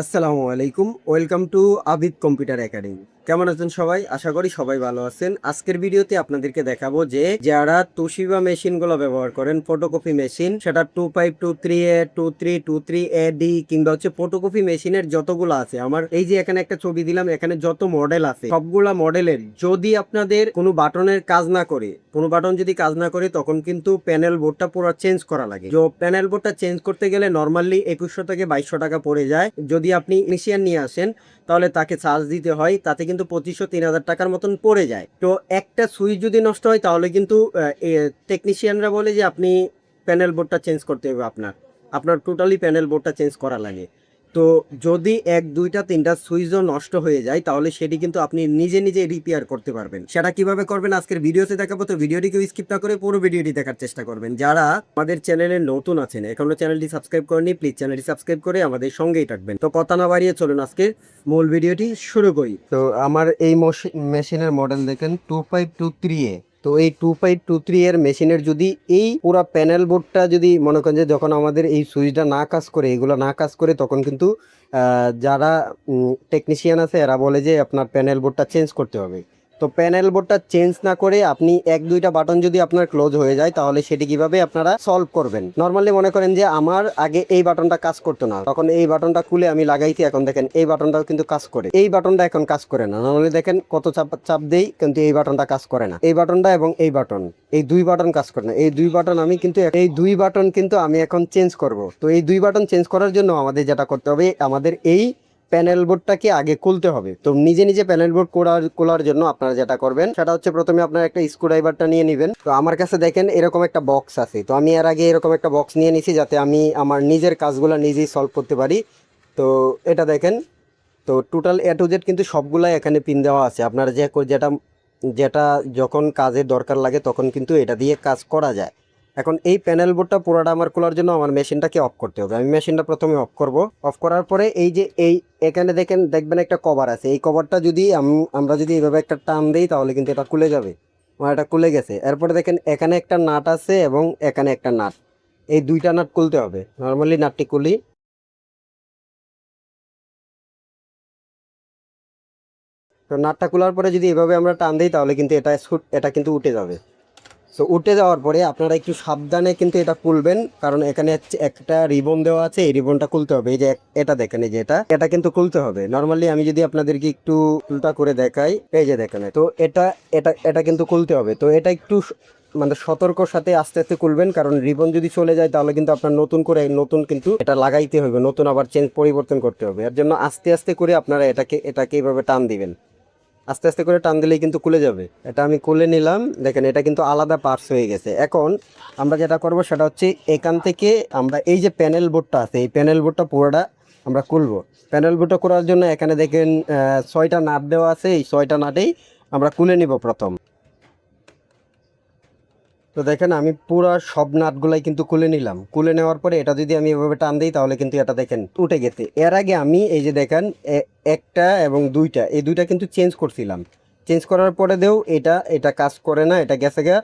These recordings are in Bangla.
আসসালামু আলাইকুম, welcome to Abid computer academy. কেমন আছেন সবাই? আশা করি সবাই ভালো আছেন। আজকের ভিডিওতে আপনাদেরকে দেখাবো যে যারা তোশিবা মেশিনগুলো ব্যবহার করেন, ফটোকপি মেশিন, সেটা 2523A, 2323AD কিংবা হচ্ছে ফটোকপি মেশিনের যতগুলো আছে, আমার এই যে এখানে একটা ছবি দিলাম, এখানে যত মডেল আছে সবগুলা মডেলের যদি আপনাদের কোনো বাটনের কাজ না করে, কোনো বাটন যদি কাজ না করে, তখন কিন্তু প্যানেল বোর্ডটা পুরো চেঞ্জ করা লাগে। তো প্যানেল বোর্ডটা চেঞ্জ করতে গেলে নর্মালি 2100 থেকে 2200 টাকা পড়ে যায়। যদি আপনি ইনিশিয়াল নিয়ে আসেন তাহলে তাকে চার্জ দিতে হয়, তাতে কিন্তু 2500-3000 টাকার মতন পড়ে যায়। তো একটা সুইচ যদি নষ্ট হয় তাহলে কিন্তু টেকনিশিয়ানরা বলে যে আপনি প্যানেল বোর্ডটা চেঞ্জ করতে হবে, আপনার আপনার টোটালি প্যানেল বোর্ডটা চেঞ্জ করা লাগে। তো যদি এক দুইটা তিনটা সুইচও নষ্ট হয়ে যায় তাহলে সেটি কিন্তু আপনি নিজে নিজে রিপেয়ার করতে পারবেন। সেটা কিভাবে করবেন আজকের ভিডিওতে দেখাবো। তো ভিডিওটি কেউ স্কিপ না করে পুরো ভিডিওটি দেখার চেষ্টা করবেন। যারা আমাদের চ্যানেলে নতুন আছেন, এখনো চ্যানেলটি সাবস্ক্রাইব করেনি, প্লিজ চ্যানেলটি সাবস্ক্রাইব করে আমাদের সঙ্গেই থাকবেন। তো কথা না বাড়িয়ে চলুন আজকে মূল ভিডিওটি শুরু করি। তো আমার এই মেশিনের মডেল দেখেন 2523A। তো এই 2523 এর মেশিনের যদি এই পুরা প্যানেল বোর্ডটা যদি মনে করেন যে যখন আমাদের এই সুইচটা না কাজ করে, এগুলো না কাজ করে, তখন কিন্তু যারা টেকনিশিয়ান আছে এরা বলে যে আপনার প্যানেল বোর্ডটা চেঞ্জ করতে হবে। তো প্যানেল বোর্ডটা চেঞ্জ না করে আপনি এক দুইটা বাটন যদি আপনার ক্লোজ হয়ে যায় তাহলে সেটি কিভাবে আপনারা সলভ করবেন। নর্মালি মনে করেন যে আমার আগে এই বাটনটা কাজ করতো না, তখন এই বাটনটা খুলে আমি লাগাইছি, এখন দেখেন এই বাটনটাও কিন্তু কাজ করে, এই বাটনটা এখন কাজ করে না। নর্মালি দেখেন কত চাপ চাপ দেই কিন্তু এই বাটনটা কাজ করে না। এই বাটনটা এবং এই বাটন, এই দুই বাটন কাজ করে না। এই দুই বাটন আমি কিন্তু আমি এখন চেঞ্জ করব। তো এই দুই বাটন চেঞ্জ করার জন্য আমাদের যেটা করতে হবে, আমাদের এই প্যানেল বোর্ডটাকে আগে খুলতে হবে। তো নিজে নিজে প্যানেল বোর্ড খোলার জন্য আপনারা যেটা করবেন সেটা হচ্ছে, প্রথমে আপনারা একটা স্ক্রুড্রাইভারটা নিয়ে নেবেন। তো আমার কাছে দেখেন এরকম একটা বক্স আছে, তো আমি এর আগে এরকম একটা বক্স নিয়ে নিছি যাতে আমি আমার নিজের কাজগুলো নিজেই সলভ করতে পারি। তো এটা দেখেন, তো টোটাল A to Z কিন্তু সবগুলাই এখানে পিন দেওয়া আছে। আপনারা যেটা যেটা যখন কাজের দরকার লাগে তখন কিন্তু এটা দিয়ে কাজ করা যায়। এখন এই প্যানেল বোর্ডটা পুরোটা আমার খোলার জন্য আমার মেশিনটাকে অফ করতে হবে। আমি মেশিনটা প্রথমে অফ করব। অফ করার পরে এই যে এখানে দেখবেন একটা কভার আছে, এই কভারটা যদি আমরা যদি এইভাবে একটা টান দিই তাহলে কিন্তু এটা খুলে যাবে। আমার এটা খুলে গেছে। এরপরে দেখেন এখানে একটা নাট আছে এবং এখানে একটা নাট, এই দুইটা নাট খুলতে হবে। নর্মালি নাটটি খুলি। তো নাটটা খোলার পরে যদি এভাবে আমরা টান দিই তাহলে কিন্তু এটা কিন্তু উঠে যাবে। সো উঠে যাওয়ার পরে আপনারা একটু সাবধানে কিন্তু এটা খুলবেন, কারণ এখানে একটা রিবন দেওয়া আছে, এই রিবনটা খুলতে হবে। এই যে এটা দেখেন, এই যে এটা কিন্তু খুলতে হবে। নর্মালি আমি যদি আপনাদেরকে একটু উল্টা করে দেখাই, এই যে দেখেন, তো এটা এটা এটা কিন্তু খুলতে হবে। তো এটা একটু মানে সতর্কর সাথে আস্তে আস্তে খুলবেন, কারণ রিবন যদি চলে যায় তাহলে কিন্তু আপনার নতুন কিন্তু এটা লাগাইতে হবে, নতুন আবার পরিবর্তন করতে হবে। এর জন্য আস্তে আস্তে করে আপনারা এটাকে এইভাবে টান দিবেন। আস্তে আস্তে করে টান দিলেই কিন্তু খুলে যাবে। এটা আমি খুলে নিলাম, দেখেন এটা কিন্তু আলাদা পার্টস হয়ে গেছে। এখন আমরা যেটা করব সেটা হচ্ছে, এখান থেকে আমরা এই যে প্যানেল বোর্ডটা আছে, এই প্যানেল বোর্ডটা পুরোটা আমরা খুলবো। প্যানেল বোর্ডটা করার জন্য এখানে দেখেন 6টা নাট দেওয়া আছে, এই 6টা নাটেই আমরা খুলে নিব প্রথম। তো দেখেন আমি পুরো সব নাটগুলাই কিন্তু খুলে নিলাম। খুলে নেওয়ার পরে এটা যদি আমি এভাবে টান দিই তাহলে কিন্তু এটা দেখেন উঠে গেছে। এর আগে আমি এই যে দেখেন একটা এবং দুইটা, এই দুইটা কিন্তু চেঞ্জ করছিলাম। চেঞ্জ করার পরে এটা এটা কাজ করে না, এটা গেছে গা।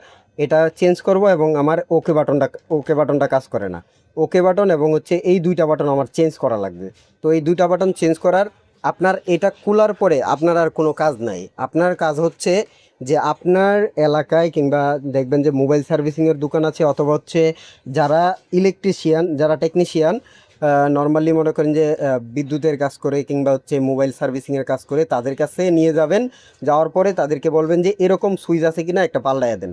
এটা চেঞ্জ করব এবং আমার ওকে বাটনটা কাজ করে না। ওকে বাটন এবং হচ্ছে এই দুইটা বাটন আমার চেঞ্জ করা লাগবে। তো এই দুইটা বাটন চেঞ্জ করার, আপনার এটা খোলার পরে আপনার আর কোনো কাজ নাই। আপনার কাজ হচ্ছে যে আপনার এলাকায় কিংবা দেখবেন যে মোবাইল সার্ভিসিংয়ের দোকান আছে, অথবা হচ্ছে যারা ইলেকট্রিশিয়ান, যারা টেকনিশিয়ান, নর্মালি মনে করেন যে বিদ্যুতের কাজ করে কিংবা হচ্ছে মোবাইল সার্ভিসিংয়ের কাজ করে, তাদের কাছে নিয়ে যাবেন। যাওয়ার পরে তাদেরকে বলবেন যে এরকম সুইচ আছে কিনা একটা পাল্টাইয়া দেন।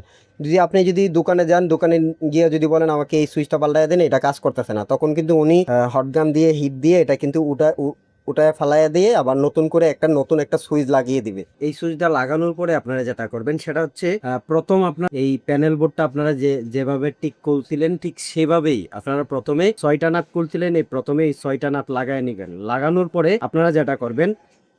যদি দোকানে যান, দোকানে গিয়ে যদি বলেন আমাকে এই সুইচটা পাল্টাইয়া দেন, এটা কাজ করতেছে না, তখন কিন্তু উনি হটগান দিয়ে হিট দিয়ে এটা কিন্তু উঠায় ফালাইয়া দিয়ে আবার নতুন একটা সুইচ লাগিয়ে দিবে। এই সুইচটা লাগানোর পরে আপনারা যেটা করবেন সেটা হচ্ছে, প্রথম আপনার এই প্যানেল বোর্ডটা আপনারা যেভাবে ঠিক করছিলেন ঠিক সেভাবেই আপনারা প্রথমে 6টা নাট খুলছিলেন, এই প্রথমে এই 6টা নাট লাগায় নিবেন। লাগানোর পরে আপনারা যেটা করবেন,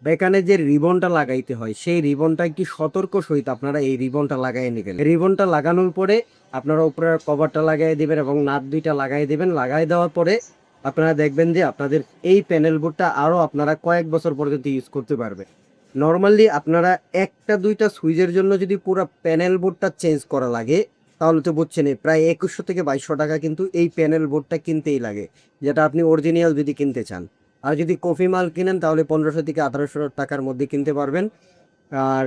এখানে যে রিবনটা লাগাইতে হয় সেই রিবনটা একটু সতর্ক সহিত আপনারা এই রিবনটা লাগাই নিবেন। রিবনটা লাগানোর পরে আপনারা উপরে কভারটা লাগাই দিবেন এবং নাট দুইটা লাগাই দিবেন। লাগাই দেওয়ার পরে আপনারা দেখবেন যে আপনাদের এই প্যানেল বোর্ডটা আরও আপনারা কয়েক বছর পর্যন্ত ইউজ করতে পারবে। নর্মালি আপনারা একটা দুইটা সুইচের জন্য যদি পুরো প্যানেল বোর্ডটা চেঞ্জ করা লাগে তাহলে তো বুঝছেনই, প্রায় 2100 থেকে 2200 টাকা কিন্তু এই প্যানেল বোর্ডটা কিনতেই লাগে, যেটা আপনি অরিজিনাল যদি কিনতে চান। আর যদি কফি মাল কিনেন তাহলে 1500 থেকে 1800 টাকার মধ্যে কিনতে পারবেন। আর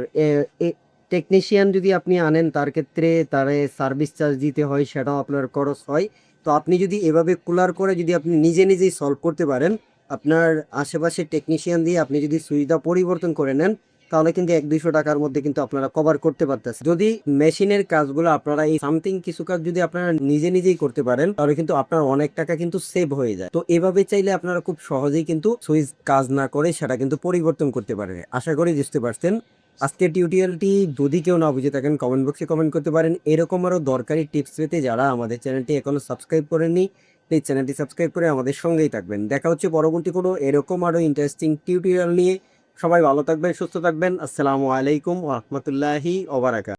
টেকনিশিয়ান যদি আপনি আনেন তার ক্ষেত্রে তারে সার্ভিস চার্জ দিতে হয়, সেটাও আপনার খরচ হয়। তো আপনি যদি এভাবে কুলার করে যদি আপনি নিজে নিজেই সলভ করতে পারেন, আপনার আশেপাশে টেকনিশিয়ান দিয়ে আপনি যদি সুবিধা পরিবর্তন করে নেন, তাহলে কিন্তু 100-200 টাকার মধ্যে কিন্তু আপনারা কভার করতে পারতেছেন। যদি মেশিনের কাজগুলো আপনারা এই সামথিং কিছু কাজ যদি আপনারা নিজে নিজেই করতে পারেন, তাহলে কিন্তু আপনার অনেক টাকা কিন্তু সেভ হয়ে যায়। তো এভাবে চাইলে আপনারা খুব সহজেই কিন্তু সুইচ কাজ না করে সেটা কিন্তু পরিবর্তন করতে পারবে। আশা করি বুঝতে পারছেন। আজকের টিউটোরিয়ালটি যদি কেউ না বুঝে থাকেন কমেন্ট বক্সে কমেন্ট করতে পারেন। এরকম আরও দরকারি টিপস পেতে যারা আমাদের চ্যানেলটি এখনো সাবস্ক্রাইব করেননি, প্লিজ চ্যানেলটি সাবস্ক্রাইব করে আমাদের সঙ্গেই থাকবেন। দেখা হচ্ছে পরবর্তী কোনো এরকম আরও ইন্টারেস্টিং টিউটোরিয়াল নিয়ে। সবাই ভালো থাকবেন, সুস্থ থাকবেন। আসসালামু আলাইকুম ওয়া রাহমাতুল্লাহি ওয়া বারাকাতুহু।